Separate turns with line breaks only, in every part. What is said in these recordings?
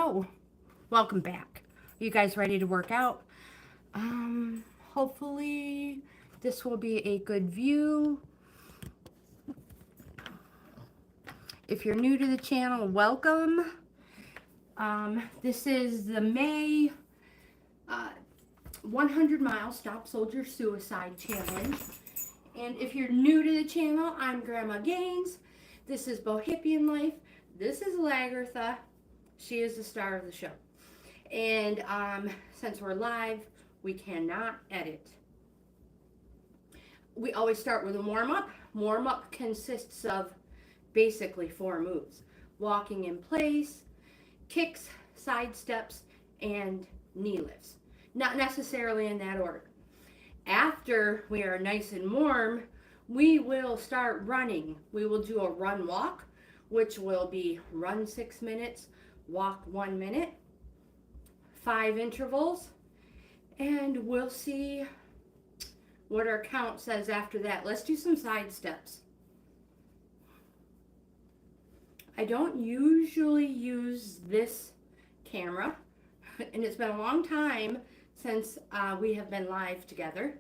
Hello, welcome back. You guys ready to work out? Hopefully this will be a good view. If you're new to the channel, welcome. This is the May 100 Mile Stop Soldier Suicide Challenge. And if you're new to the channel, I'm Grandma GAINZ. This is Bohippianlife. This is Lagertha. She is the star of the show. And since we're live, we cannot edit. We always start with a warm-up. Warm-up consists of basically 4 moves. Walking in place, kicks, side steps, and knee lifts. Not necessarily in that order. After we are nice and warm, we will start running. We will do a run walk, which will be run 6 minutes, walk 1 minute, 5 intervals, and we'll see what our count says after that. Let's do some side steps. I don't usually use this camera, and it's been a long time since we have been live together.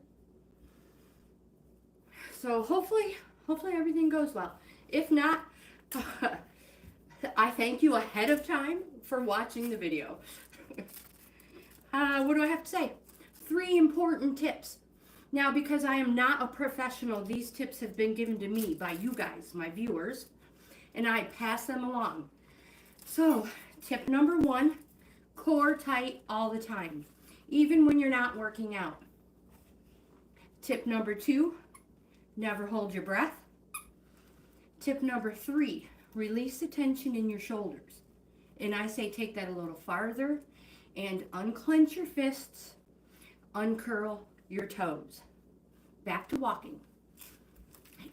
So hopefully everything goes well. If not, I thank you ahead of time for watching the video. What do I have to say? 3 important tips. Now, because I am not a professional, these tips have been given to me by you guys, my viewers, and I pass them along. So, tip number 1, core tight all the time, even when you're not working out. Tip number 2, never hold your breath. Tip number 3, release the tension in your shoulders. And I say take that a little farther and unclench your fists, uncurl your toes. Back to walking.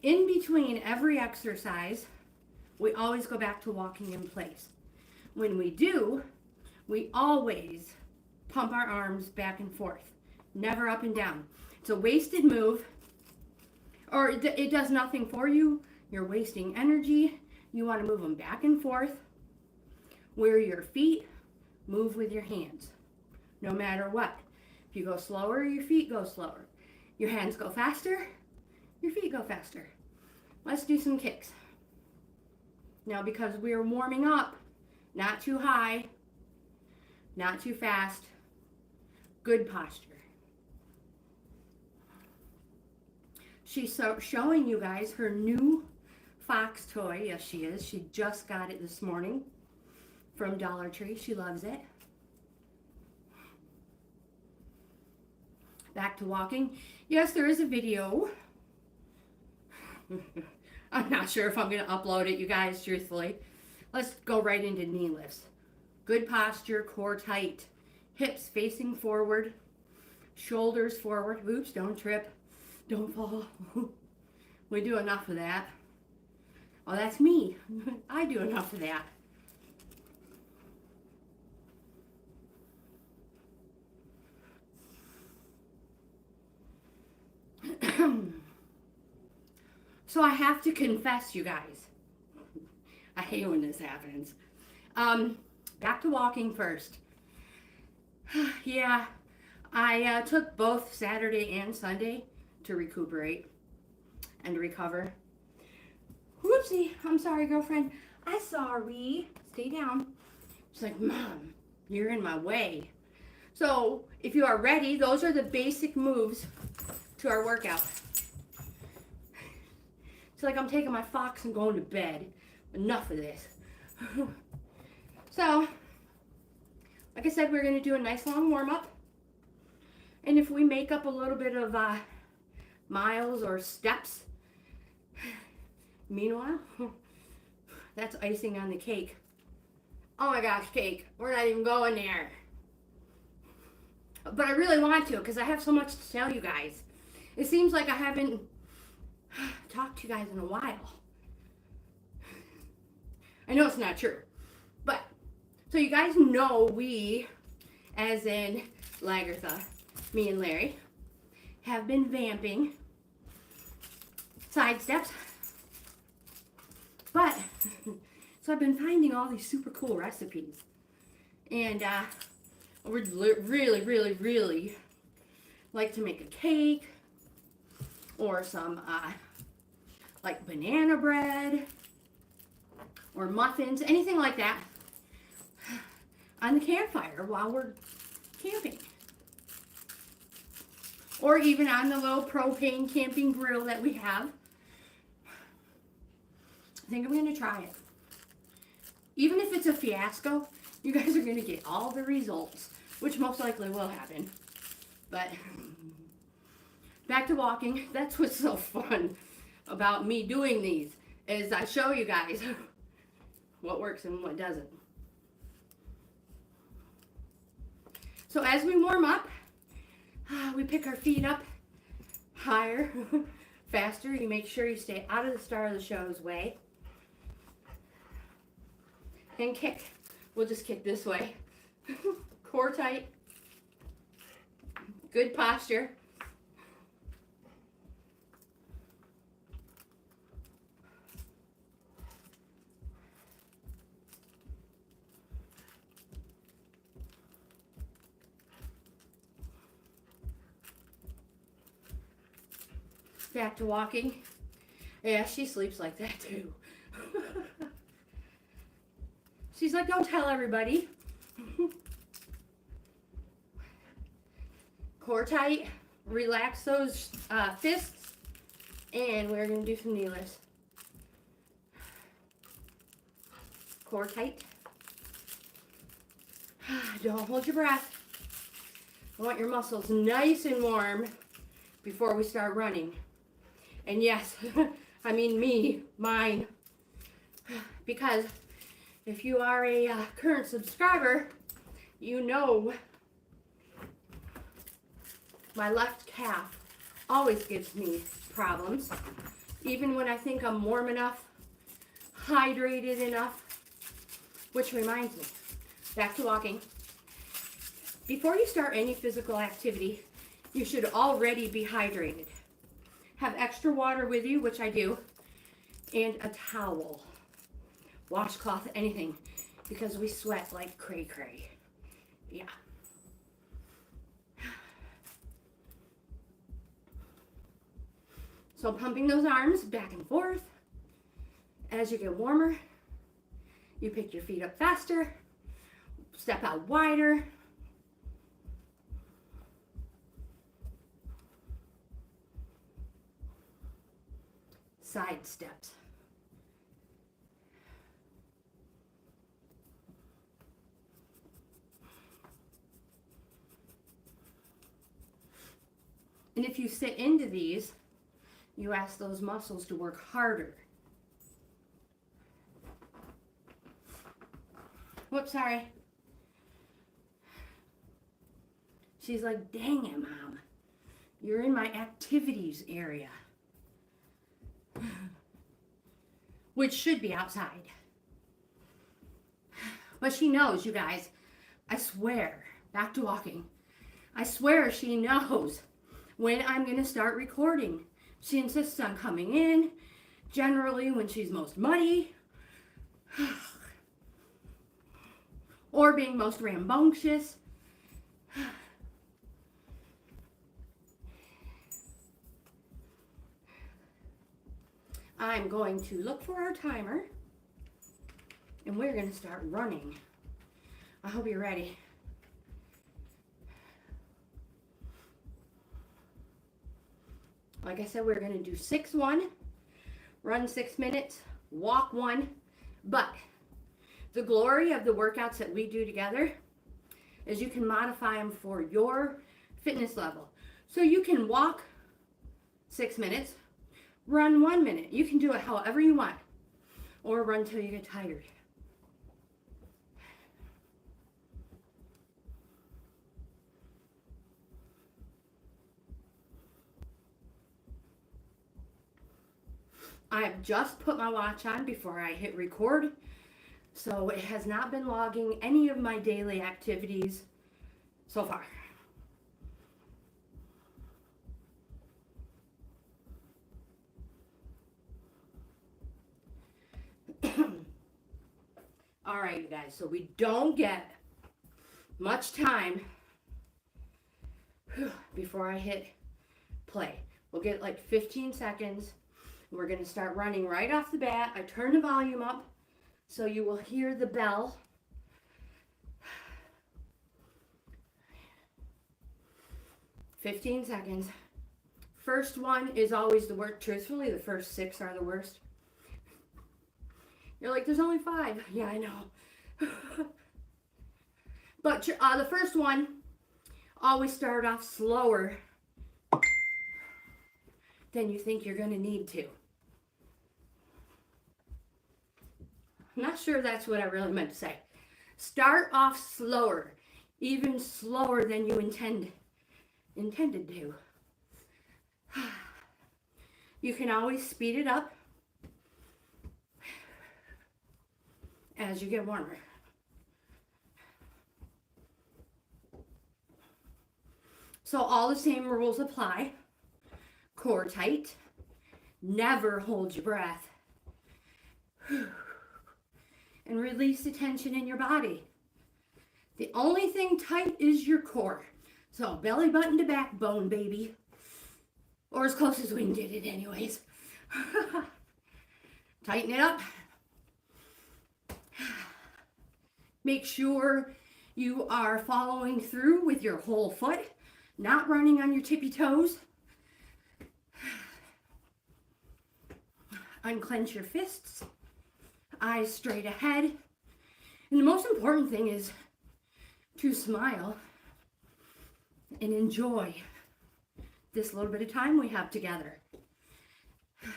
In between every exercise, we always go back to walking in place. When we do, we always pump our arms back and forth, never up and down. It's a wasted move, or it does nothing for you. You're wasting energy. You want to move them back and forth. Where your feet, move with your hands, no matter what. If you go slower, your feet go slower. Your hands go faster, your feet go faster. Let's do some kicks. Now, because we're warming up, not too high, not too fast, good posture. She's showing you guys her new Fox toy. Yes, she is. She just got it this morning from Dollar Tree. She loves it. Back to walking. Yes, there is a video. I'm not sure if I'm going to upload it, you guys, truthfully. Let's go right into knee lifts. Good posture, core tight, hips facing forward, shoulders forward. Oops, don't trip, don't fall. We do enough of that. Oh, that's me. I do enough of that. So I have to confess, you guys, I hate when this happens. Back to walking first. Yeah, I took both Saturday and Sunday to recuperate and recover. Whoopsie, I'm sorry, girlfriend. I'm sorry. Stay down. She's like, Mom, you're in my way. So if you are ready, those are the basic moves to our workout. It's like I'm taking my Fox and going to bed. Enough of this. So, like I said, we're going to do a nice long warm-up. And if we make up a little bit of miles or steps, meanwhile, that's icing on the cake. Oh my gosh, cake. We're not even going there. But I really want to, because I have so much to tell you guys. It seems like I haven't talked to you guys in a while. I know it's not true. But, so you guys know we, as in Lagertha, me and Larry, have been vamping side steps. But, so I've been finding all these super cool recipes. And I would really, really, really like to make a cake or some like banana bread or muffins, anything like that on the campfire while we're camping. Or even on the little propane camping grill that we have. I think I'm going to try it. Even if it's a fiasco, you guys are going to get all the results, which most likely will happen. But back to walking. That's what's so fun about me doing these, is I show you guys what works and what doesn't. So as we warm up, we pick our feet up higher, faster. You make sure you stay out of the star of the show's way. And kick. We'll just kick this way. Core tight. Good posture. Back to walking. Yeah, she sleeps like that too. She's like, don't tell everybody. Core tight. Relax those fists. And we're going to do some knee lifts. Core tight. Don't hold your breath. I want your muscles nice and warm before we start running. And yes, I mean me, mine. Because if you are a current subscriber, you know my left calf always gives me problems. Even when I think I'm warm enough, hydrated enough. Which reminds me, back to walking. Before you start any physical activity, you should already be hydrated. Have extra water with you, which I do, and a towel. Washcloth, anything, because we sweat like cray-cray. Yeah. So pumping those arms back and forth. As you get warmer, you pick your feet up faster, step out wider. Side steps. And if you sit into these, you ask those muscles to work harder. Whoops, sorry. She's like, dang it, Mom. You're in my activities area. Which should be outside. But she knows, you guys. I swear, back to walking. I swear she knows when I'm going to start recording. She insists on coming in, generally when she's most muddy, or being most rambunctious. I'm going to look for our timer, and we're going to start running. I hope you're ready. Like I said, we're going to do 6-1, run 6 minutes, walk 1. But the glory of the workouts that we do together is you can modify them for your fitness level. So you can walk 6 minutes, run 1 minute. You can do it however you want, or run till you get tired. I have just put my watch on before I hit record, so it has not been logging any of my daily activities so far. All right, you guys, so we don't get much time before I hit play. We'll get like 15 seconds. We're going to start running right off the bat. I turn the volume up so you will hear the bell. "15 seconds. First one is always the worst. Truthfully, the first 6 are the worst. You're like, there's only 5. Yeah, I know. But the first one, always start off slower than you think you're going to need to. I'm not sure that's what I really meant to say. Start off slower, even slower than you intended to. You can always speed it up as you get warmer. So all the same rules apply. Core tight. Never hold your breath. And release the tension in your body. The only thing tight is your core. So belly button to backbone, baby. Or as close as we can get it anyways. Tighten it up. Make sure you are following through with your whole foot, not running on your tippy toes. Unclench your fists, eyes straight ahead. And the most important thing is to smile and enjoy this little bit of time we have together.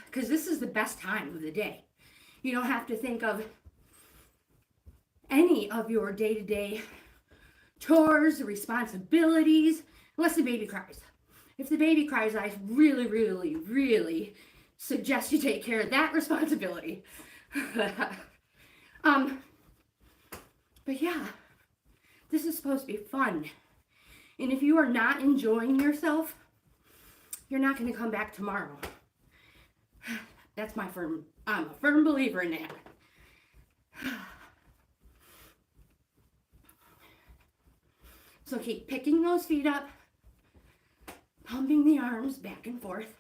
Because this is the best time of the day. You don't have to think of any of your day-to-day chores, responsibilities, unless the baby cries. If the baby cries, I really, really, really suggest you take care of that responsibility. But yeah, this is supposed to be fun. And if you are not enjoying yourself, you're not going to come back tomorrow. I'm a firm believer in that. So keep picking those feet up, pumping the arms back and forth.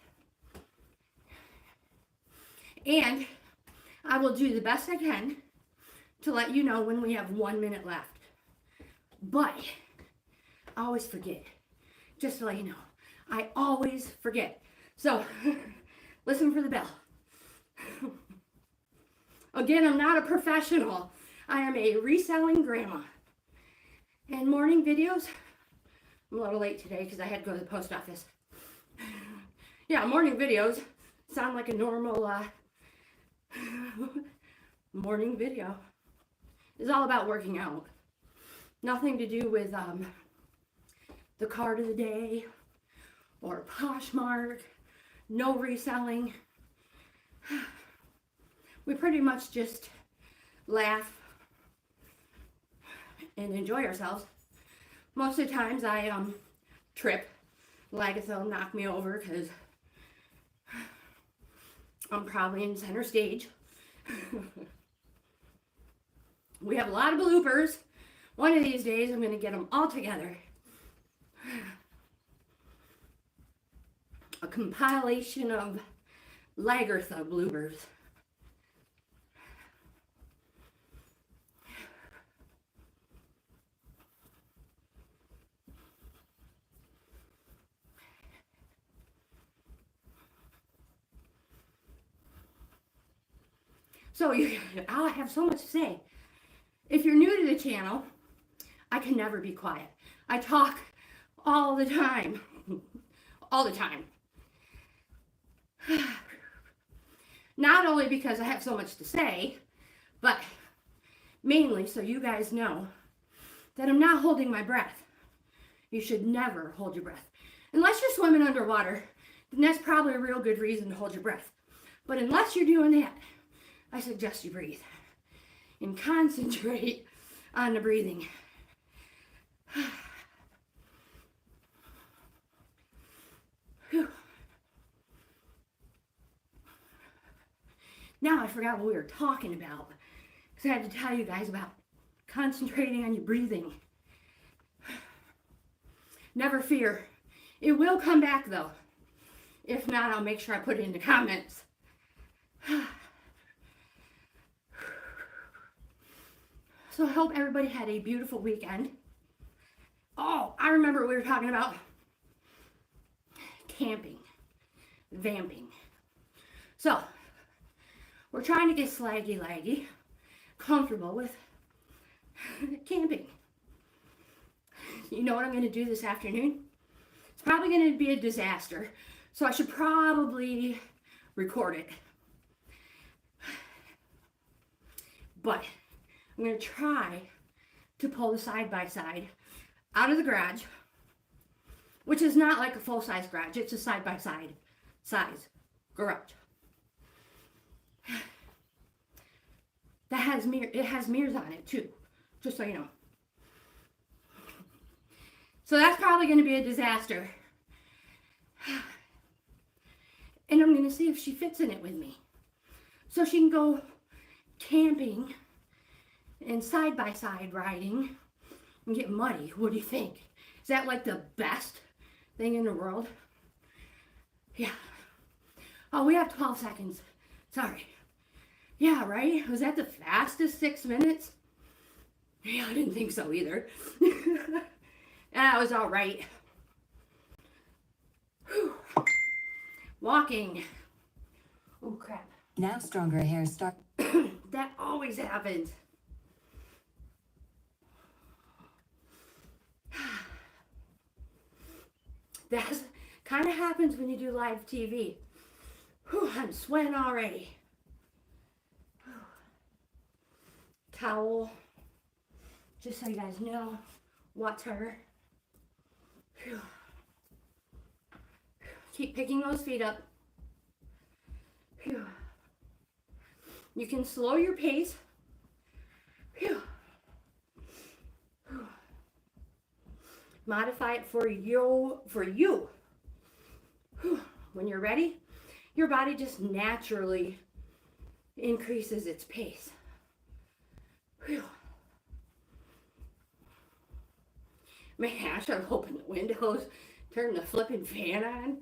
And I will do the best I can to let you know when we have 1 minute left. But I always forget. Just to let you know, I always forget. So listen for the bell. Again, I'm not a professional. I am a reselling grandma. And morning videos, I'm a little late today because I had to go to the post office. Yeah, morning videos sound like a normal morning video. It's all about working out. Nothing to do with the card of the day or POSHMARK, no reselling. We pretty much just laugh and enjoy ourselves. Most of the times I trip. Lagatha will knock me over because I'm probably in center stage. We have a lot of bloopers. One of these days I'm going to get them all together. A compilation of Lagatha bloopers. So I'll have so much to say. If you're new to the channel, I can never be quiet. I talk all the time. All the time. Not only because I have so much to say, but mainly so you guys know that I'm not holding my breath. You should never hold your breath. Unless you're swimming underwater, then that's probably a real good reason to hold your breath. But unless you're doing that, I suggest you breathe and concentrate on the breathing. Now I forgot what we were talking about because I had to tell you guys about concentrating on your breathing. Never fear. It will come back though. If not, I'll make sure I put it in the comments. So I hope everybody had a beautiful weekend. Oh, I remember we were talking about camping, vamping. So, we're trying to get slaggy, comfortable with camping. You know what I'm going to do this afternoon? It's probably going to be a disaster, so I should probably record it. But I'm going to try to pull the side-by-side out of the garage, which is not like a full-size garage. It's a side-by-side size garage. That has it has mirrors on it too, just so you know. So that's probably going to be a disaster. And I'm going to see if she fits in it with me, so she can go camping and side-by-side riding and get muddy. What do you think? Is that like the best thing in the world? Yeah. Oh, we have 12 seconds. Sorry. Yeah, right? Was that the fastest 6 minutes? Yeah, I didn't think so either. That was all right. Whew. Walking. Oh, crap.
Now stronger hair start.
That always happens. That kind of happens when you do live TV. Whew, I'm sweating already. Whew. Towel, just so you guys know, water. Whew. Keep picking those feet up. Whew. You can slow your pace. Whew. Whew. Modify it for you. Whew. When you're ready, your body just naturally increases its pace. Whew. Man, I should have opened the windows, turned the flipping fan on.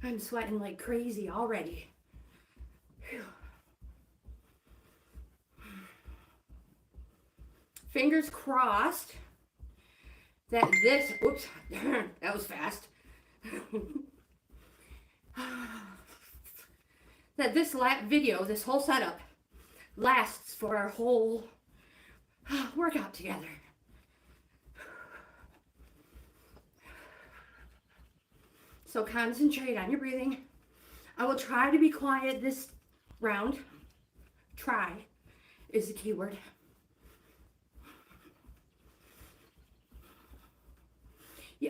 I'm sweating like crazy already. Whew. Fingers crossed that this, oops, that was fast. That this video, this whole setup, lasts for our whole workout together. So concentrate on your breathing. I will try to be quiet this round. Try is the key word.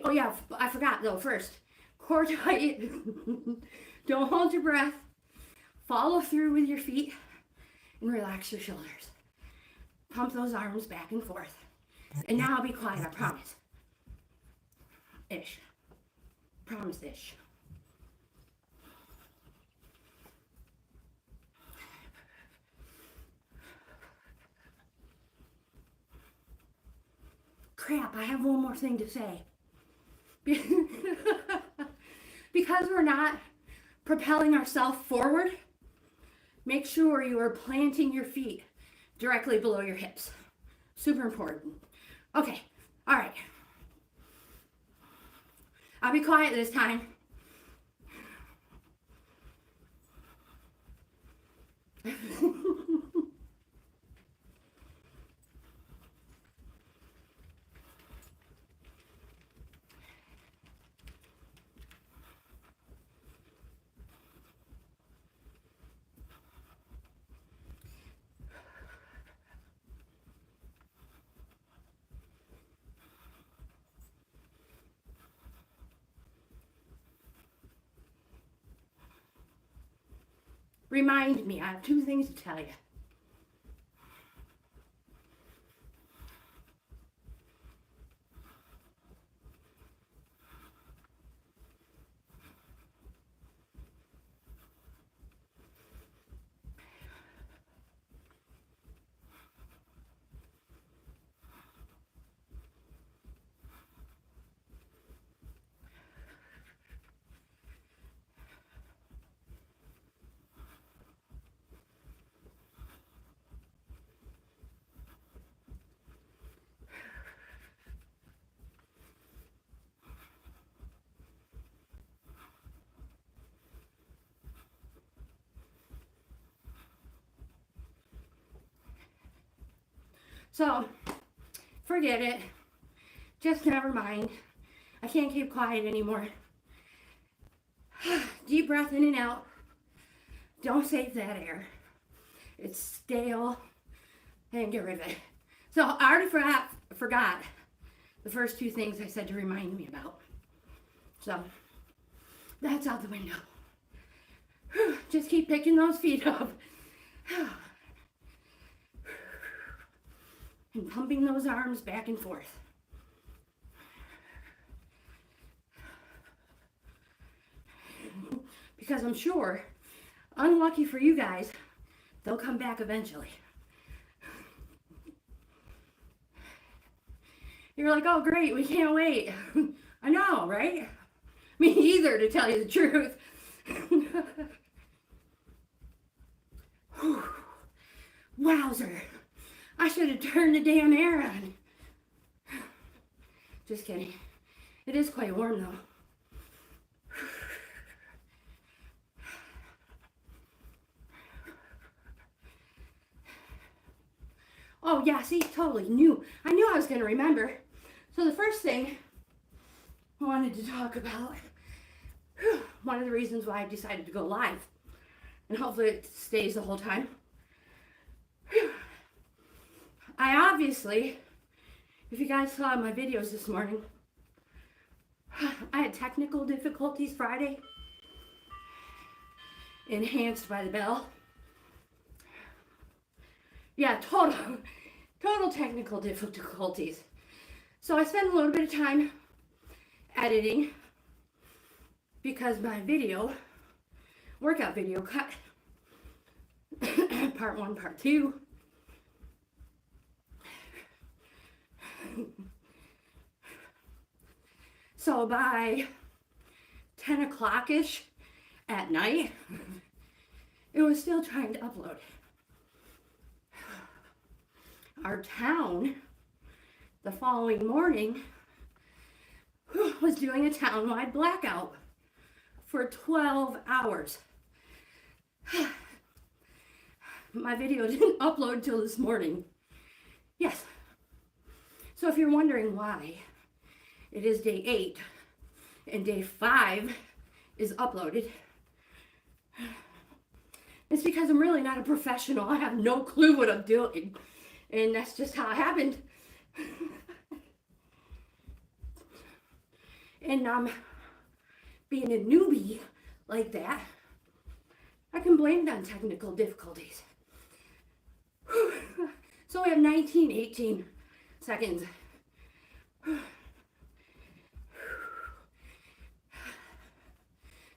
Oh yeah, I forgot though. First, core tight. Don't hold your breath. Follow through with your feet and relax your shoulders. Pump those arms back and forth. And now I'll be quiet, I promise. Ish. Promise-ish. Crap, I have one more thing to say. Because we're not propelling ourselves forward, make sure you are planting your feet directly below your hips. Super important. Okay, all right. I'll be quiet this time. Remind me, I have 2 things to tell you. So, forget it. Just never mind. I can't keep quiet anymore. Deep breath in and out. Don't save that air. It's stale. And get rid of it. So I already forgot the first two things I said to remind me about. So that's out the window. Just keep picking those feet up. And pumping those arms back and forth. Because I'm sure, unlucky for you guys, they'll come back eventually. You're like, oh great, we can't wait. I know, right? Me either, to tell you the truth. Wowzer. I should have turned the damn air on. Just kidding. It is quite warm though. Oh yeah, see, totally knew. I knew I was going to remember. So the first thing I wanted to talk about, one of the reasons why I decided to go live, and hopefully it stays the whole time. I obviously, if you guys saw my videos this morning, I had technical difficulties Friday, enhanced by the bell. Yeah, total technical difficulties. So I spent a little bit of time editing because my video, workout video cut. Part 1, part 2. So by 10 o'clock-ish at night, it was still trying to upload. Our town, the following morning, was doing a town-wide blackout for 12 hours. My video didn't upload till this morning. Yes. So if you're wondering why it is day 8 and day 5 is uploaded, it's because I'm really not a professional. I have no clue what I'm doing. And that's just how it happened. And being a newbie like that, I can blame it on technical difficulties. So we have 18 seconds.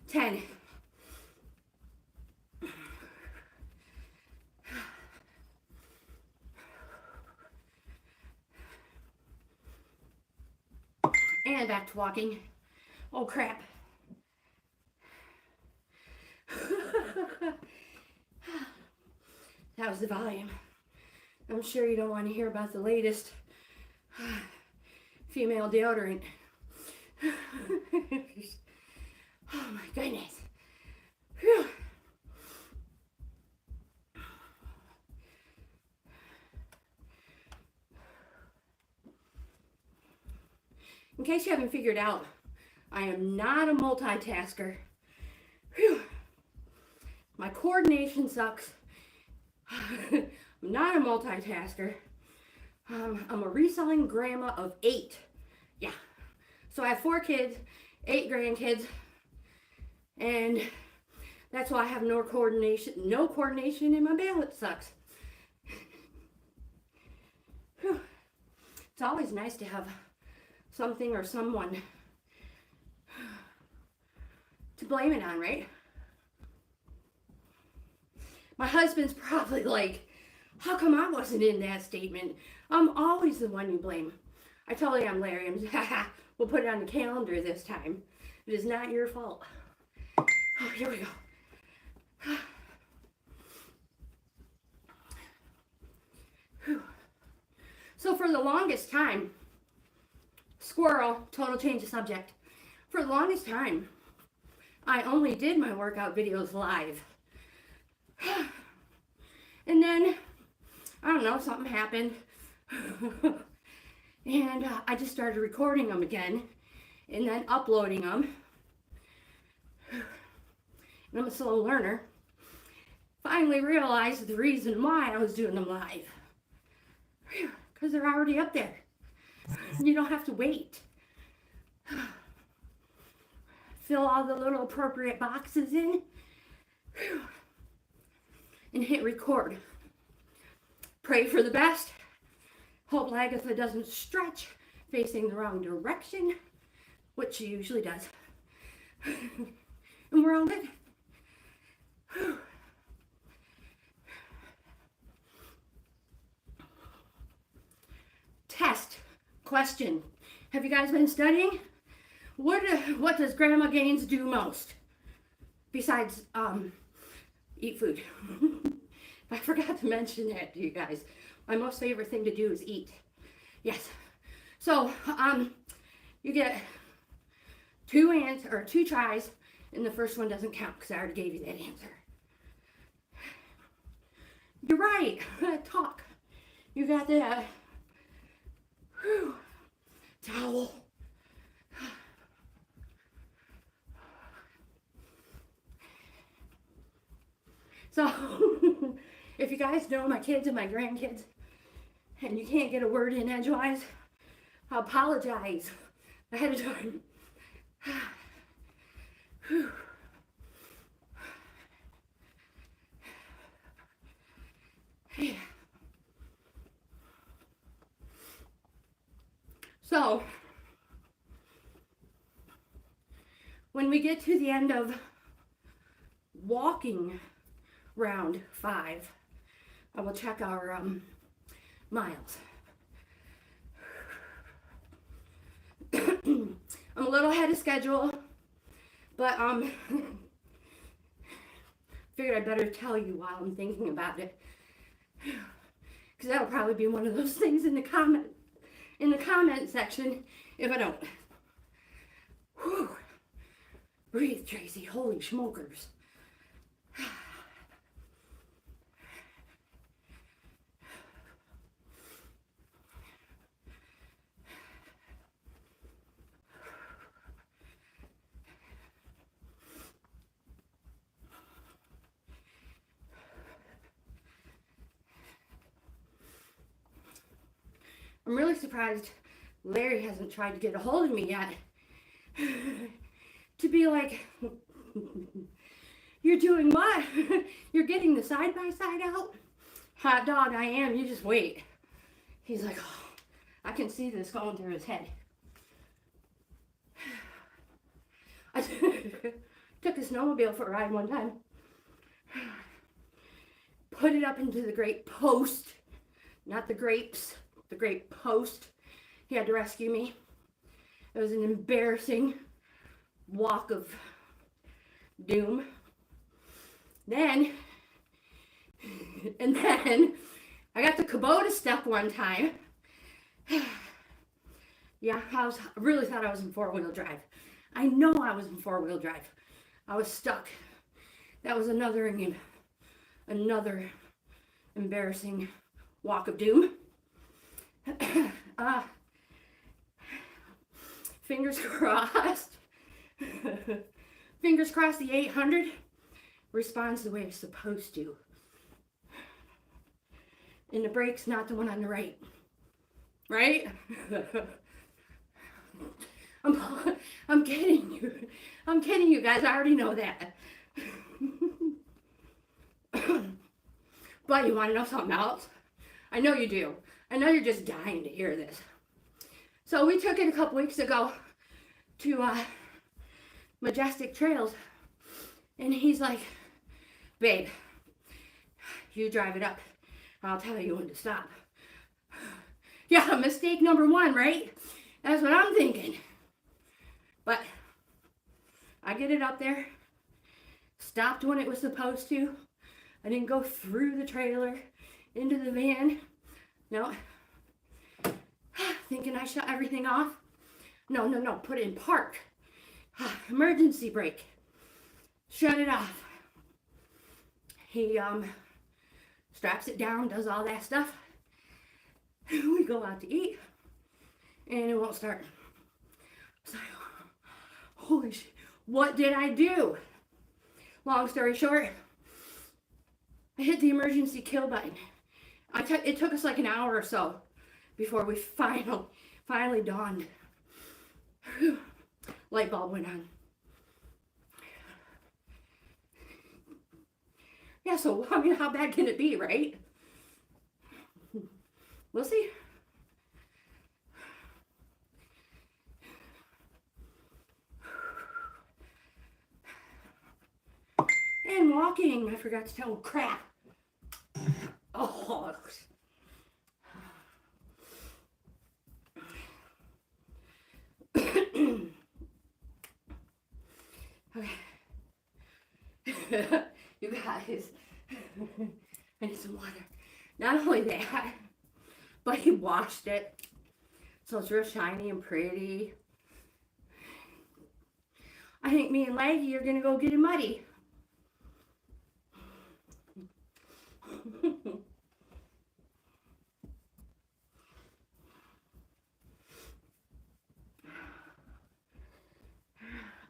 10. And back to walking. Oh crap. That was the volume. I'm sure you don't want to hear about the latest female deodorant. Oh my goodness. Whew. In case you haven't figured out, I am not a multitasker. Whew. My coordination sucks. I'm not a multitasker. I'm a reselling grandma of 8. Yeah. So I have 4 kids, 8 grandkids, and that's why I have no coordination in my balance sucks. Whew. It's always nice to have something or someone to blame it on, right? My husband's probably like, how come I wasn't in that statement? I'm always the one you blame. I tell you I'm Larry. We'll put it on the calendar this time. It is not your fault. Oh, here we go. So for the longest time, squirrel, total change of subject. For the longest time, I only did my workout videos live. And then, I don't know, something happened. And I just started recording them again and then uploading them. And I'm a slow learner. Finally realized the reason why I was doing them live. Because they're already up there. You don't have to wait. Fill all the little appropriate boxes in and hit record. Pray for the best. Hope Lagatha doesn't stretch facing the wrong direction, which she usually does. And we're all good. Test question. Have you guys been studying? What does Grandma Gaines do most besides eat food? I forgot to mention that to you guys. My most favorite thing to do is eat. Yes. So you get two tries, and the first one doesn't count because I already gave you that answer. You're right. Talk. You got that. Whew. Towel. So, if you guys know my kids and my grandkids, and you can't get a word in edgewise, I apologize ahead of time. So, when we get to the end of walking round 5, I will check our miles. I'm a little ahead of schedule, but figured I'd better tell you while I'm thinking about it, because that'll probably be one of those things in the comment section if I don't. Whew. Breathe, Tracy. Holy smokers. I'm really surprised Larry hasn't tried to get a hold of me yet. To be like, you're doing what? You're getting the side-by-side out? Hot dog, I am. You just wait. He's like, oh, I can see this going through his head. I took a snowmobile for a ride one time. Put it up into the Great Post. Not the grapes. The Great Post. He had to rescue me. It was an embarrassing walk of doom. Then I got the Kubota stuck one time. Yeah, I really thought I was in 4-wheel drive. I know I was in 4-wheel drive. I was stuck. That was another embarrassing walk of doom. Fingers crossed. Fingers crossed the 800 responds the way it's supposed to. And the brake's not the one on the right. Right? I'm kidding you. I'm kidding you guys. I already know that. But you want to know something else? I know you do. I know you're just dying to hear this. So we took it a couple weeks ago to Majestic Trails. And he's like, babe, you drive it up. I'll tell you when to stop. Yeah, mistake number 1, right? That's what I'm thinking. But I get it up there. Stopped when it was supposed to. I didn't go through the trailer into the van. No. Thinking I shut everything off. No. Put it in park. Emergency brake. Shut it off. He straps it down, does all that stuff. We go out to eat, and it won't start. It's like, holy shit, what did I do? Long story short, I hit the emergency kill button. It took us like an hour or so before we finally dawned. Whew. Light bulb went on. Yeah, so I mean, how bad can it be, right? We'll see. And walking, I forgot to tell, crap. Oh. Okay. You guys, I need some water. Not only that, but he washed it, so it's real shiny and pretty. I think me and Laggy are gonna go get it muddy.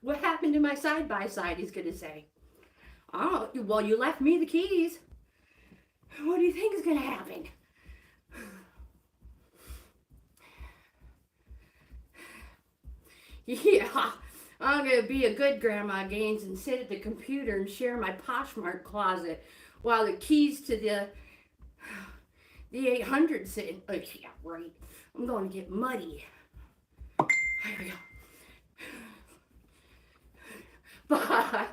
What happened to my side-by-side, he's gonna say. Oh, well, you left me the keys. What do you think is gonna happen? Yeah, I'm gonna be a good Grandma Gaines and sit at the computer and share my POSHMARK closet while the keys to the 800 sit. Oh, yeah, right. I'm going to get muddy. Here we go. But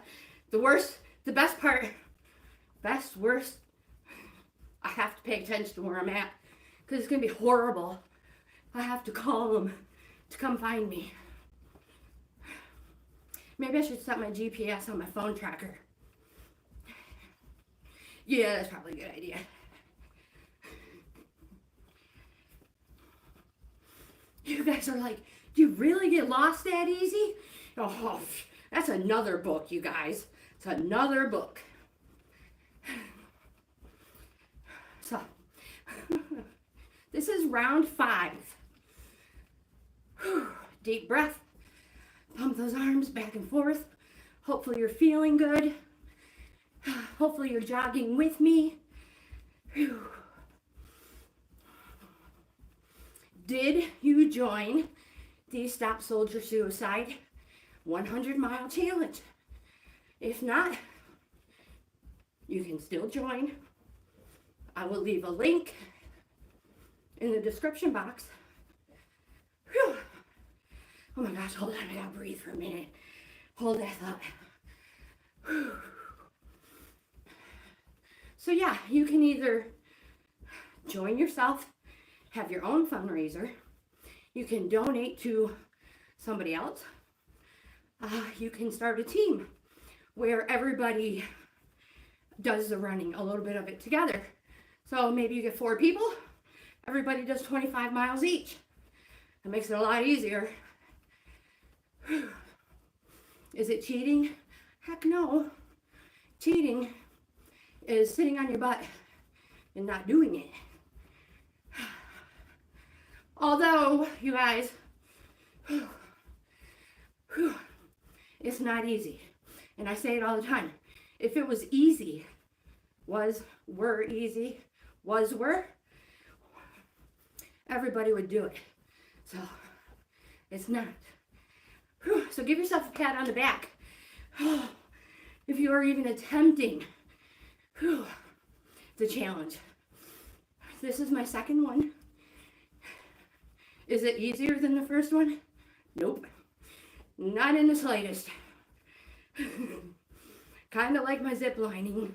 the best part, worst, I have to pay attention to where I'm at because it's gonna be horrible. I have to call them to come find me. Maybe I should set my GPS on my phone tracker. Yeah, that's probably a good idea. You guys are like, do you really get lost that easy? Oh, that's another book, you guys. It's another book. So, this is round 5. Deep breath. Pump those arms back and forth. Hopefully you're feeling good. Hopefully you're jogging with me. Whew. Did you join the Stop Soldier Suicide 100-mile challenge? If not, you can still join. I will leave a link in the description box. Whew. Oh my gosh, hold on, I gotta breathe for a minute. Hold that thought. Whew. So yeah, you can either join yourself, have your own fundraiser. You can donate to somebody else. You can start a team where everybody does the running, a little bit of it together. So maybe you get 4 people, everybody does 25 miles each. That makes it a lot easier. Is it cheating? Heck no. Cheating is sitting on your butt and not doing it. Although, you guys, it's not easy. And I say it all the time. If it was easy, were easy, were, everybody would do it. So, it's not. So give yourself a pat on the back. If you are even attempting the challenge. This is my second one. Is it easier than the first one? Nope. Not in the slightest. Kind of like my zip lining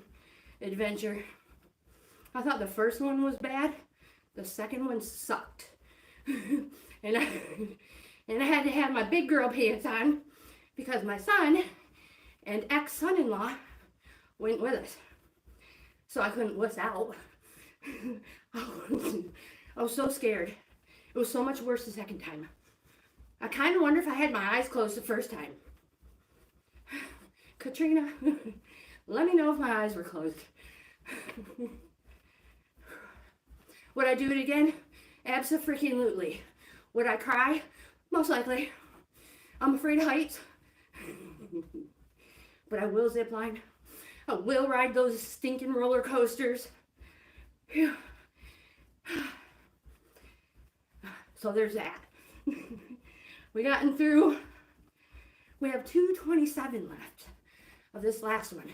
adventure. I thought the first one was bad. The second one sucked. and I had to have my big girl pants on because my son and ex-son-in-law went with us. So I couldn't wuss out. I was so scared. It was so much worse the second time. I kind of wonder if I had my eyes closed the first time. Katrina, let me know if my eyes were closed. Would I do it again? Abso-freaking-lutely. Would I cry? Most likely. I'm afraid of heights. But I will zip line. I will ride those stinking roller coasters. Phew. So there's that. We gotten through. We have 227 left of this last one.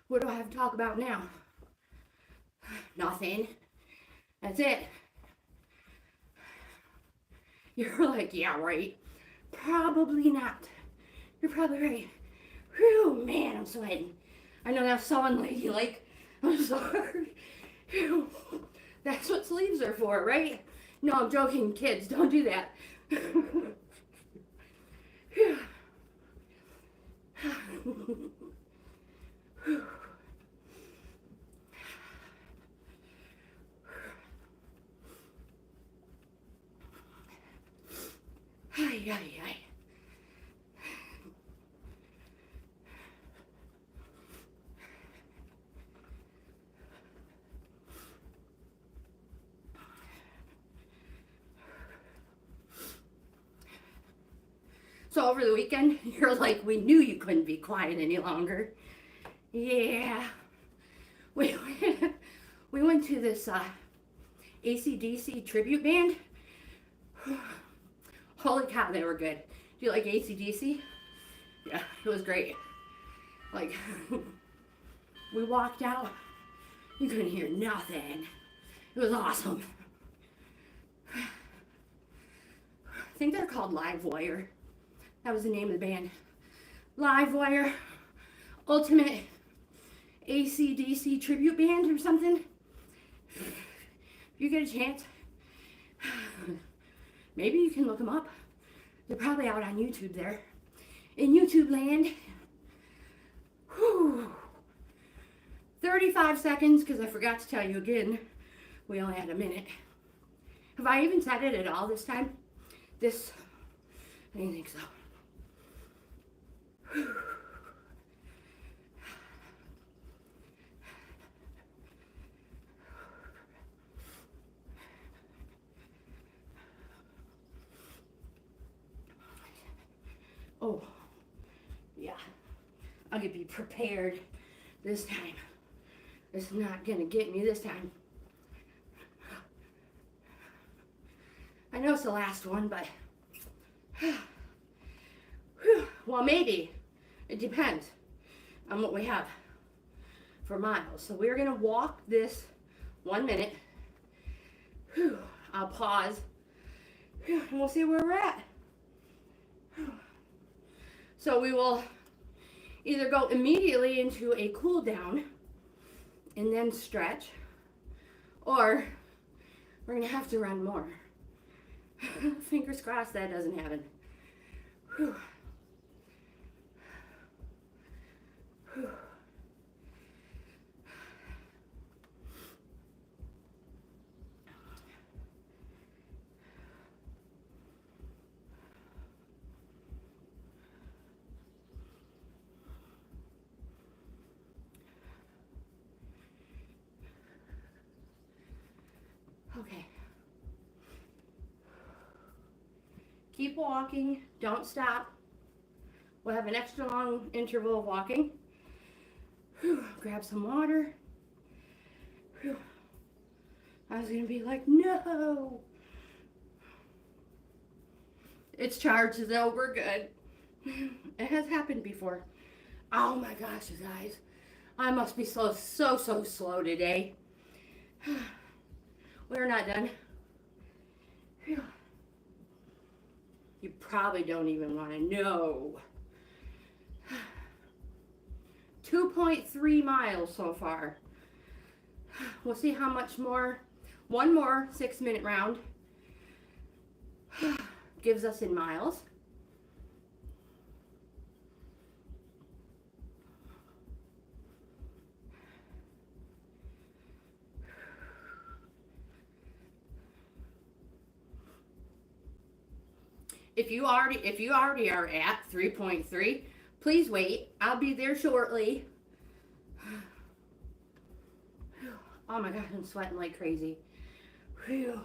What do I have to talk about now? Nothing. That's it. You're like, yeah, right. Probably not. You're probably right. Whew, man, I'm sweating. I know that's so unladylike. I'm sorry. Phew. That's what sleeves are for, right? No, I'm joking, kids. Don't do that. Phew. Ay, ay, ay. So over the weekend, you're like, we knew you couldn't be quiet any longer. Yeah. We went to this AC/DC tribute band. Holy cow, they were good. Do you like AC/DC? Yeah, it was great. Like, we walked out, you couldn't hear nothing. It was awesome. I think they're called Livewire. That was the name of the band. Livewire, Ultimate AC/DC Tribute Band or something. If you get a chance, maybe you can look them up. They're probably out on YouTube there. In YouTube land. Whew. 35 seconds, because I forgot to tell you again, we only had a minute. Have I even said it at all this time? I didn't think so. Whew. Oh, yeah. I'm gonna be prepared this time. It's not gonna get me this time. I know it's the last one, but well, maybe. It depends on what we have for miles. So we're gonna walk this 1 minute. I'll pause and we'll see where we're at. So we will either go immediately into a cool down and then stretch, or we're gonna have to run more. Fingers crossed that doesn't happen. Whew. Whew. Okay. Keep walking, don't stop. We'll have an extra long interval of walking. Whew. Grab some water. Whew. I was gonna be like, no. It's charged though, we're good. It has happened before. Oh my gosh, you guys. I must be so slow today. We're not done. Whew. You probably don't even want to know. 2.3 miles so far. We'll see how much more. One more 6-minute round gives us in miles. If you already are at 3.3, please wait. I'll be there shortly. Oh my God, I'm sweating like crazy. Whew.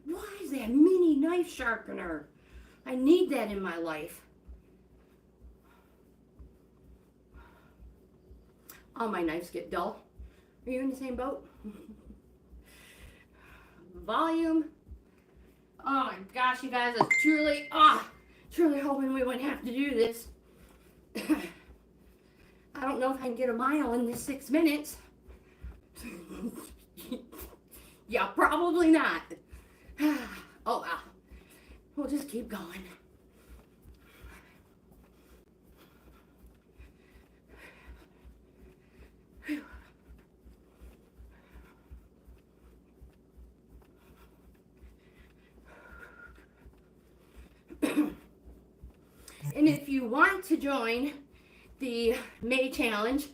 Why is that mini knife sharpener? I need that in my life. All my knives get dull. Are you in the same boat? Volume. Oh my gosh, you guys, I was truly hoping we wouldn't have to do this. I don't know if I can get a mile in this 6 minutes. Yeah, probably not. Oh well. We'll just keep going. And if you want to join the May challenge,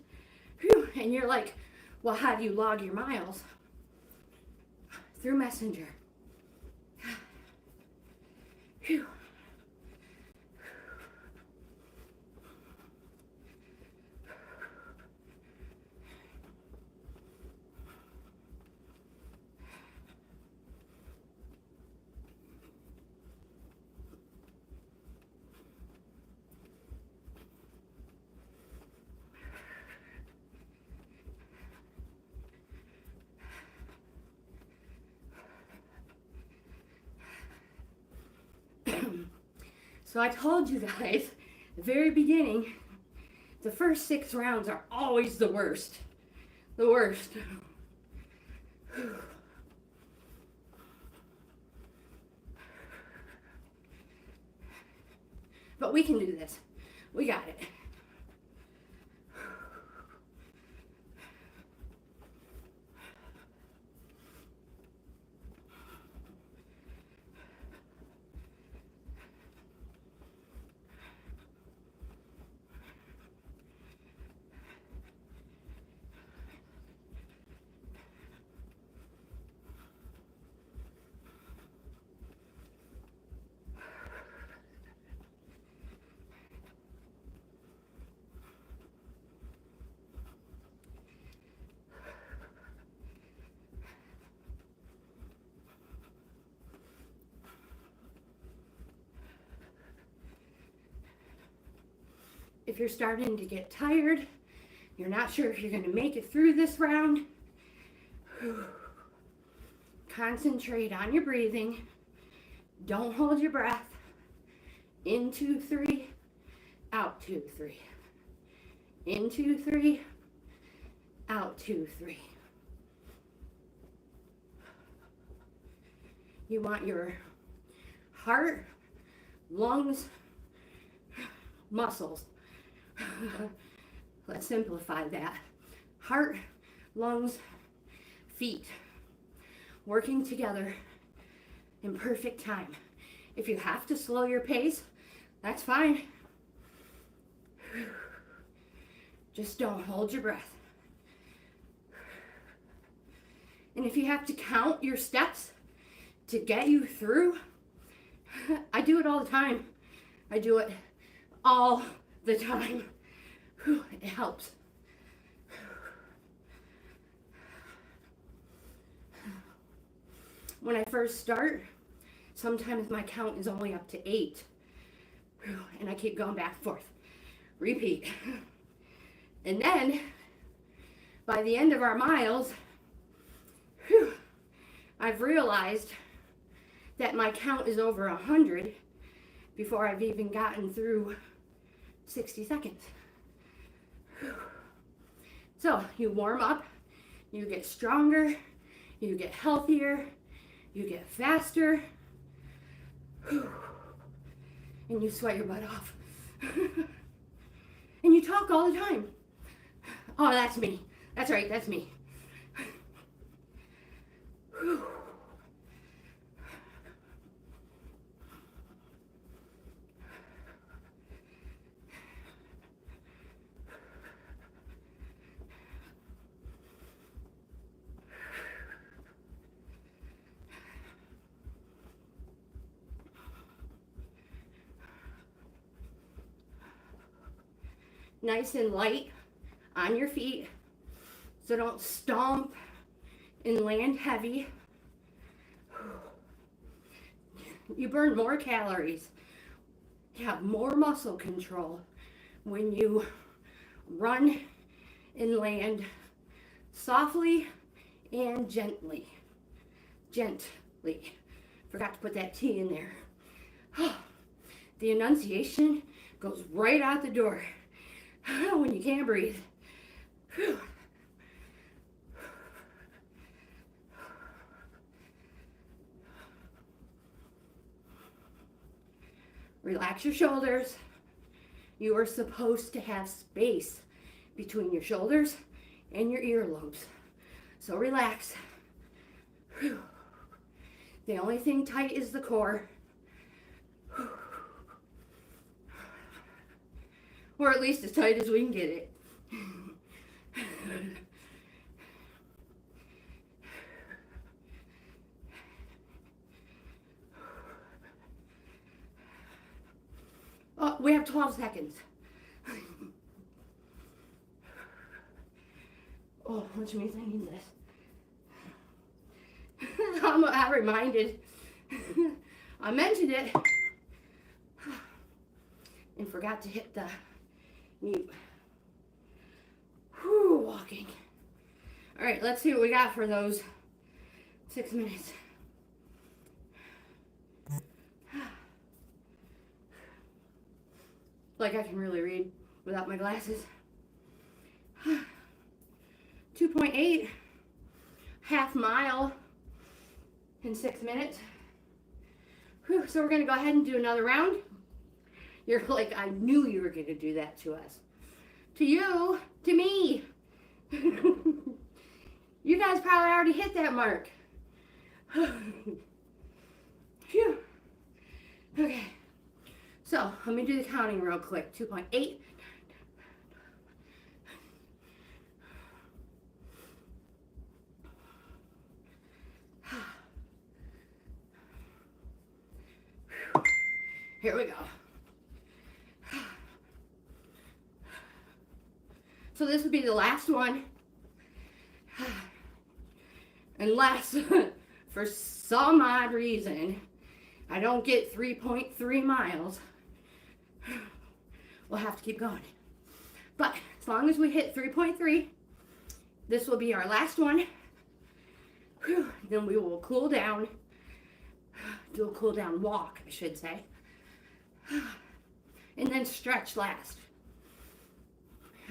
and you're like, well, how do you log your miles? Through Messenger. Whew. So I told you guys at the very beginning, the first 6 rounds are always the worst. The worst. But we can do this. We got it. If you're starting to get tired, you're not sure if you're going to make it through this round, concentrate on your breathing. Don't hold your breath. In 2, 3, out 2, 3. In 2, 3, out 2, 3. You want your heart, lungs, muscles. Let's simplify that. Heart, lungs, feet, working together in perfect time. If you have to slow your pace, that's fine. Just don't hold your breath. And if you have to count your steps to get you through, I do it all the time. I do it all the time. It helps. When I first start, sometimes my count is only up to 8. And I keep going back and forth. Repeat. And then, by the end of our miles, I've realized that my count is over 100 before I've even gotten through 60 seconds. So you warm up, you get stronger, you get healthier, you get faster, and you sweat your butt off. And you talk all the time. Oh, that's me. That's right, that's me. nice and light on your feet, so don't stomp and land heavy. You burn more calories, you have more muscle control when you run and land softly and gently. Gently. Forgot to put that T in there. The enunciation goes right out the door when you can't breathe. Whew. Relax your shoulders. You are supposed to have space between your shoulders and your earlobes. So relax. Whew. The only thing tight is the core. Whew. Or at least as tight as we can get it. Oh, we have 12 seconds. Oh, which means I need this. I'm reminded. I mentioned it and forgot to hit the mute. Whew, walking. All right, let's see what we got for those 6 minutes. Like I can really read without my glasses. 2.8, half mile in 6 minutes. Whew, so we're gonna go ahead and do another round. You're like, I knew you were gonna do that to us. To you, to me. You guys probably already hit that mark. Phew. Okay, so let me do the counting real quick. 2.8. Here we go. So this would be the last one. Unless, for some odd reason, I don't get 3.3 miles, we'll have to keep going. But as long as we hit 3.3, this will be our last one. Whew. Then we will cool down, do a cool down walk, I should say. And then stretch last.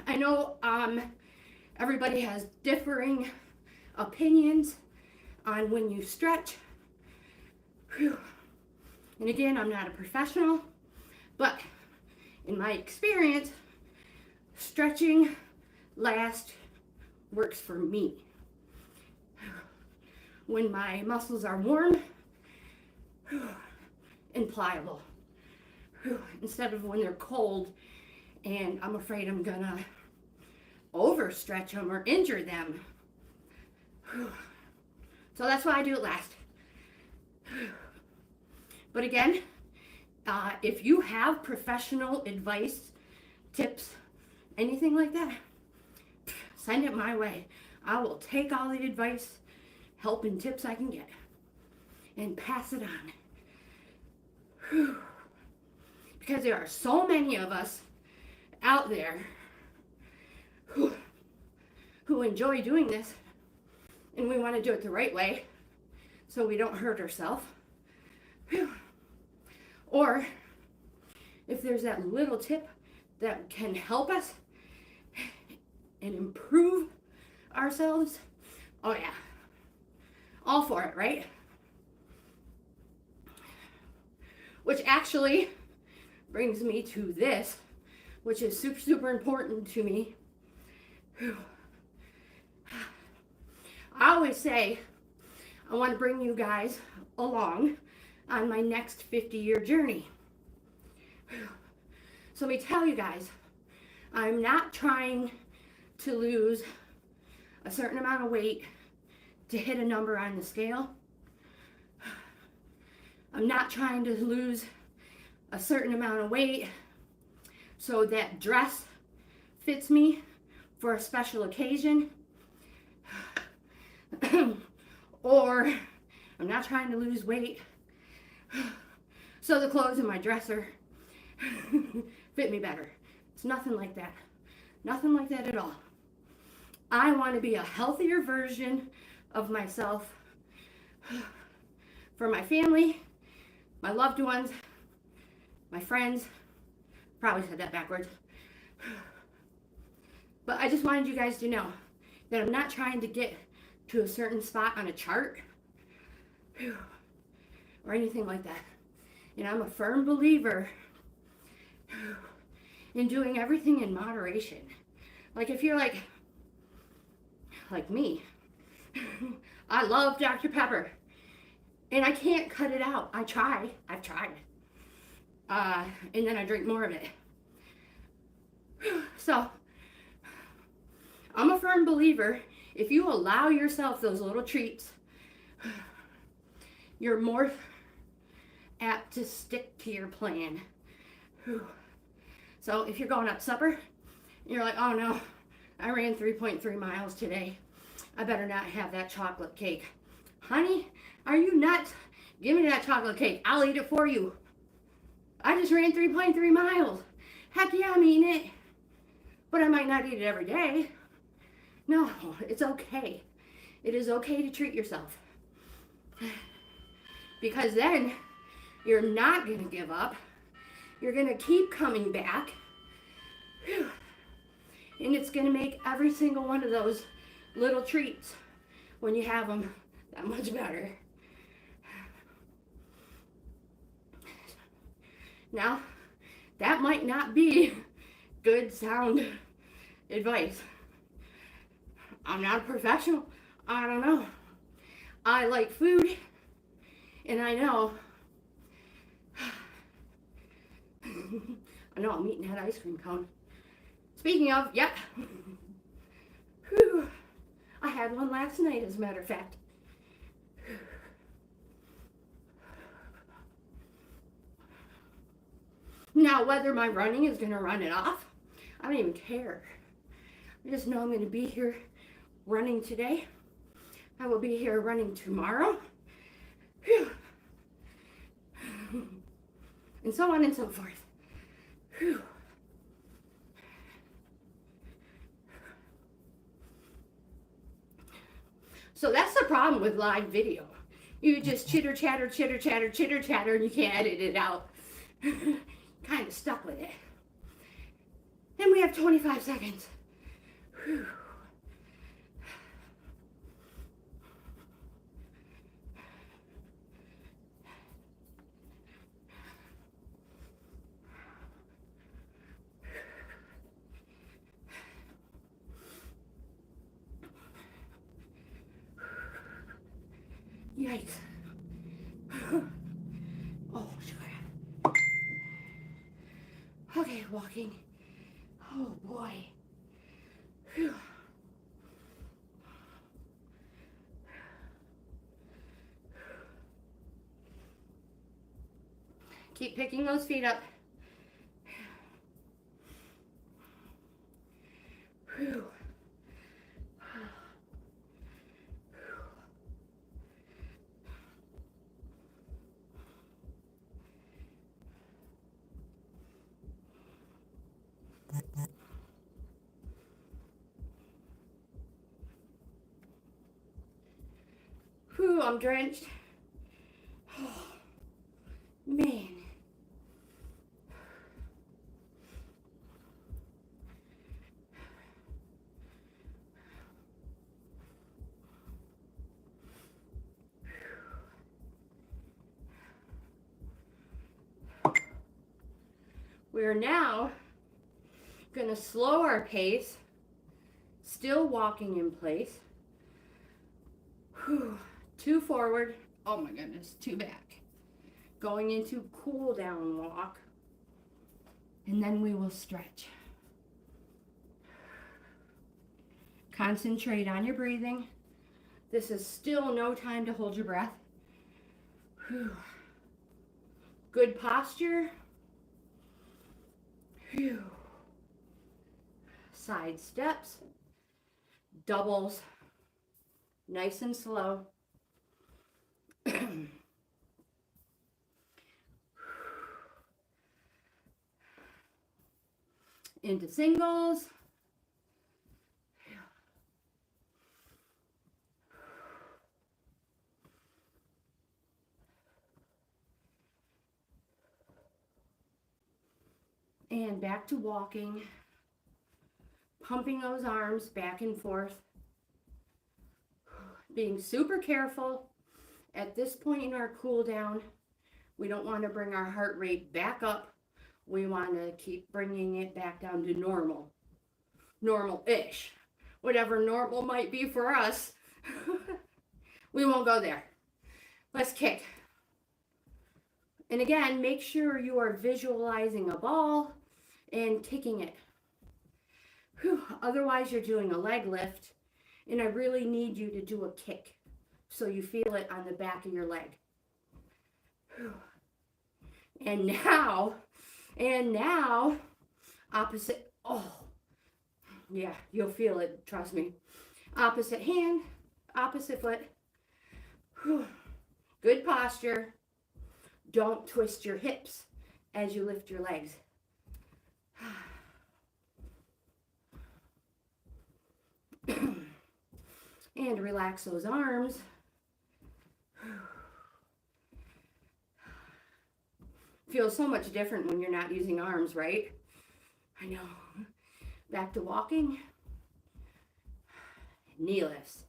I know everybody has differing opinions on when you stretch. Whew. And again, I'm not a professional, but in my experience, stretching last works for me. When my muscles are warm and pliable, instead of when they're cold and I'm afraid I'm gonna overstretch them or injure them. So that's why I do it last. But again, if you have professional advice, tips, anything like that, send it my way. I will take all the advice, help, and tips I can get and pass it on. Whew. Because there are so many of us out there who enjoy doing this, and we want to do it the right way so we don't hurt ourselves. Or if there's that little tip that can help us and improve ourselves, oh yeah, all for it, right? Which actually brings me to this, which is super, super important to me. I always say I want to bring you guys along on my next 50-year journey. So let me tell you guys, I'm not trying to lose a certain amount of weight to hit a number on the scale. I'm not trying to lose a certain amount of weight so that dress fits me for a special occasion, or I'm not trying to lose weight, so the clothes in my dresser fit me better. It's nothing like that. Nothing like that at all. I want to be a healthier version of myself for my family, my loved ones, my friends. Probably said that backwards. But I just wanted you guys to know that I'm not trying to get to a certain spot on a chart or anything like that. And I'm a firm believer in doing everything in moderation. Like if you're like me, I love Dr. Pepper and I can't cut it out. I've tried. And then I drink more of it. So I'm a firm believer, if you allow yourself those little treats, you're more apt to stick to your plan. So if you're going up supper, you're like, oh no, I ran 3.3 miles today. I better not have that chocolate cake. Honey, are you nuts? Give me that chocolate cake. I'll eat it for you. I just ran 3.3 miles. Heck yeah, I'm eating it. But I might not eat it every day. No, it's okay. It is okay to treat yourself. Because then you're not going to give up. You're going to keep coming back. And it's going to make every single one of those little treats, when you have them, that much better. Now, that might not be good sound advice. I'm not a professional. I don't know. I like food, and I know I'm eating that ice cream cone. Speaking of, yep. Whew. I had one last night, as a matter of fact. Now, whether my running is going to run it off, I don't even care. I just know I'm going to be here running today. I will be here running tomorrow. Whew. And so on and so forth. Whew. So that's the problem with live video. You just chitter chatter, and you can't edit it out. Kind of stuck with it. And we have 25 seconds. Whew. Yikes. Oh, sure. Okay, walking. Oh, boy. Whew. Keep picking those feet up. Whew. Whew, I'm drenched. Oh, man. We're now going to slow our pace, still walking in place. Whew. 2 forward, oh my goodness, 2 back. Going into cool down walk, and then we will stretch. Concentrate on your breathing. This is still no time to hold your breath. Whew. Good posture. Whew. Side steps, doubles, nice and slow. Into singles. And back to walking, pumping those arms back and forth, being super careful at this point in our cool down. We don't want to bring our heart rate back up. We want to keep bringing it back down to normal, normal-ish, whatever normal might be for us. We won't go there. Let's kick. And again, make sure you are visualizing a ball and kicking it. Whew. Otherwise, you're doing a leg lift, and I really need you to do a kick so you feel it on the back of your leg. Whew. And now, opposite. Oh, yeah, you'll feel it, trust me. Opposite hand, opposite foot. Whew. Good posture. Don't twist your hips as you lift your legs. And relax those arms. Feels so much different when you're not using arms, right? I know. Back to walking. Knee lifts.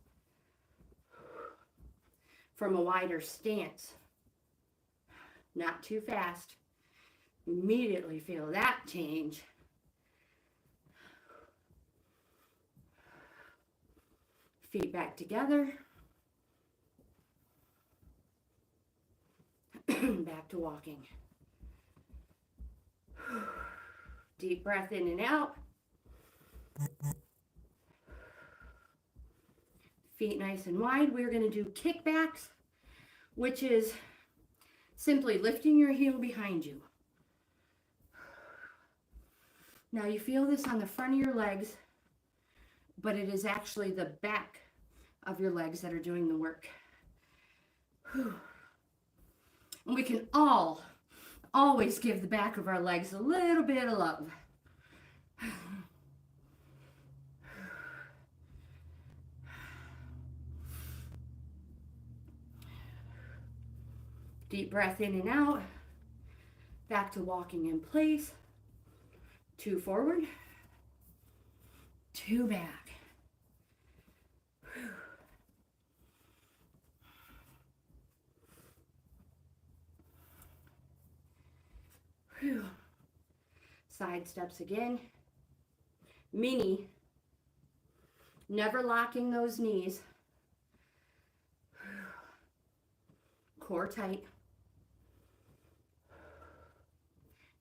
From a wider stance. Not too fast. Immediately feel that change. Feet back together. Back to walking. Deep breath in and out. Feet nice and wide. We're going to do kickbacks, which is simply lifting your heel behind you. Now you feel this on the front of your legs, but it is actually the back of your legs that are doing the work. Whew. And we can always give the back of our legs a little bit of love. Deep breath in and out. Back to walking in place. 2 forward. 2 back. Whew. Side steps again. Mini. Never locking those knees. Core tight.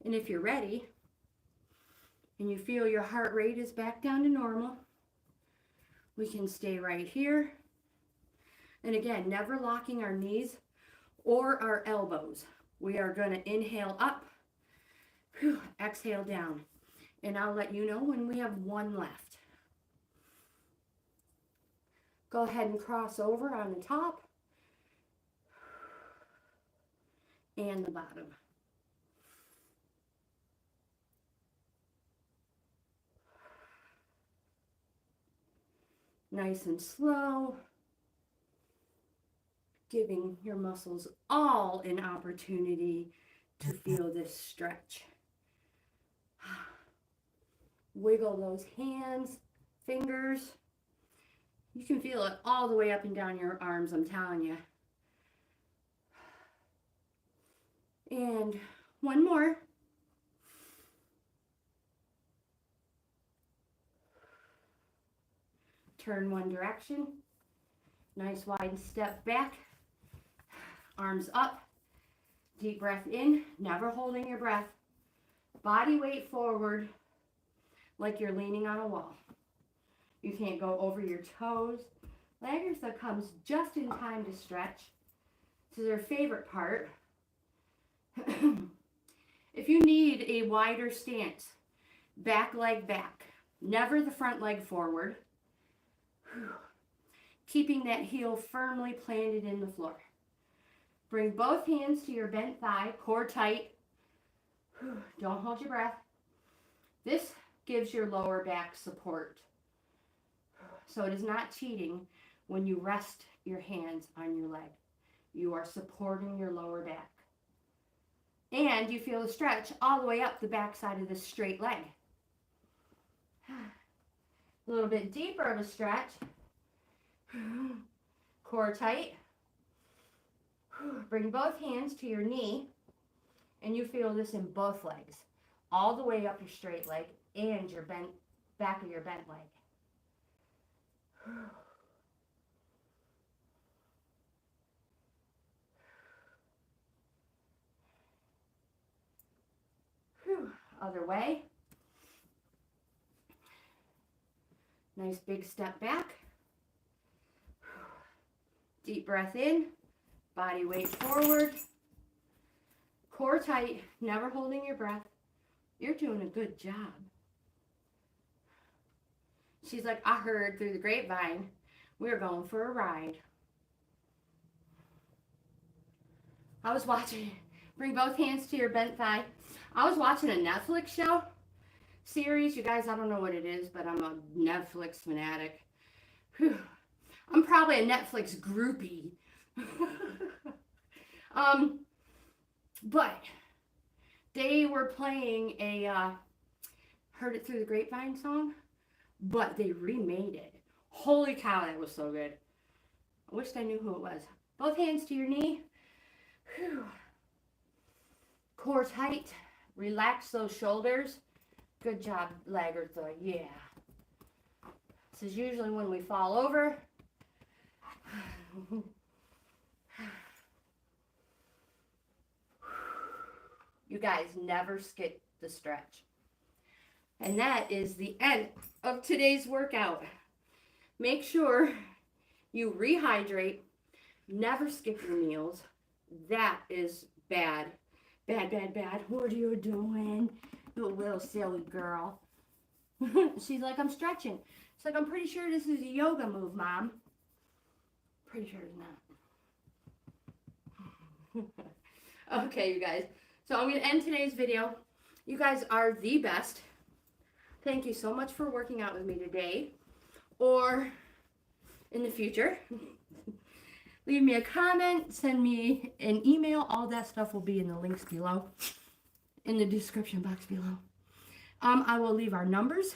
And if you're ready, and you feel your heart rate is back down to normal, we can stay right here. And again, never locking our knees or our elbows. We are going to inhale up, exhale down. And I'll let you know when we have 1 left. Go ahead and cross over on the top and the bottom. Nice and slow, giving your muscles all an opportunity to feel this stretch. Wiggle those hands, fingers. You can feel it all the way up and down your arms, I'm telling you. And 1 more. Turn 1 direction. Nice wide step back. Arms up. Deep breath in. Never holding your breath. Body weight forward like you're leaning on a wall. You can't go over your toes. Lagertha comes just in time to stretch. This is their favorite part. If you need a wider stance, back leg back. Never the front leg forward. Keeping that heel firmly planted in the floor. Bring both hands to your bent thigh, core tight. Don't hold your breath. This gives your lower back support. So it is not cheating when you rest your hands on your leg. You are supporting your lower back. And you feel the stretch all the way up the back side of this straight leg. A little bit deeper of a stretch. Core tight. Bring both hands to your knee, and you feel this in both legs, all the way up your straight leg and your bent back of your bent leg. Other way. Nice big step back. Deep breath in. Body weight forward. Core tight. Never holding your breath. You're doing a good job. She's like, I heard through the grapevine, we're going for a ride. I was watching, bring both hands to your bent thigh. I was watching a Netflix show series. You guys, I don't know what it is, but I'm a Netflix fanatic. Whew. I'm probably a Netflix groupie. But they were playing a Heard It Through the Grapevine song, but they remade it. Holy cow, that was so good. I wished I knew who it was. Both hands to your knee. Whew. Core tight. Relax those shoulders. Good job, leg or thigh. Yeah. This is usually when we fall over. You guys never skip the stretch. And that is the end of today's workout. Make sure you rehydrate. Never skip your meals. That is bad. Bad, bad, bad. What are you doing? You little silly girl. She's like, I'm stretching. She's like, I'm pretty sure this is a yoga move, Mom. Pretty sure it's not. Okay, you guys. So I'm going to end today's video. You guys are the best. Thank you so much for working out with me today or in the future. Leave me a comment, send me an email. All that stuff will be in the links below, in the description box below. I will leave our numbers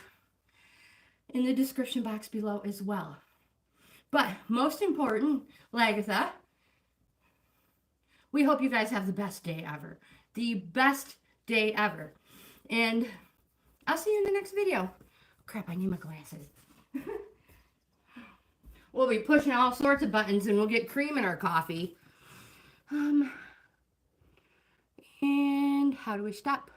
in the description box below as well. But most important, Lagatha, we hope you guys have the best day ever. The best day ever. And I'll see you in the next video. Crap, I need my glasses. We'll be pushing all sorts of buttons and we'll get cream in our coffee. And how do we stop?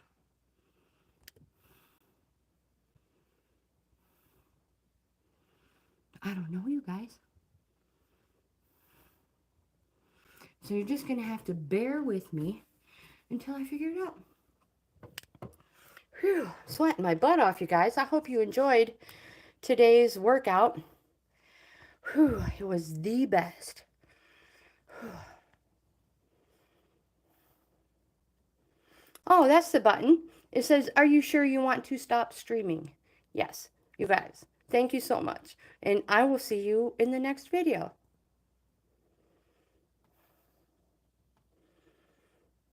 I don't know, you guys. So you're just going to have to bear with me until I figure it out. Whew, sweating my butt off, you guys. I hope you enjoyed today's workout. Whew, it was the best. Whew. Oh, that's the button. It says, are you sure you want to stop streaming? Yes, you guys. Thank you so much. And I will see you in the next video.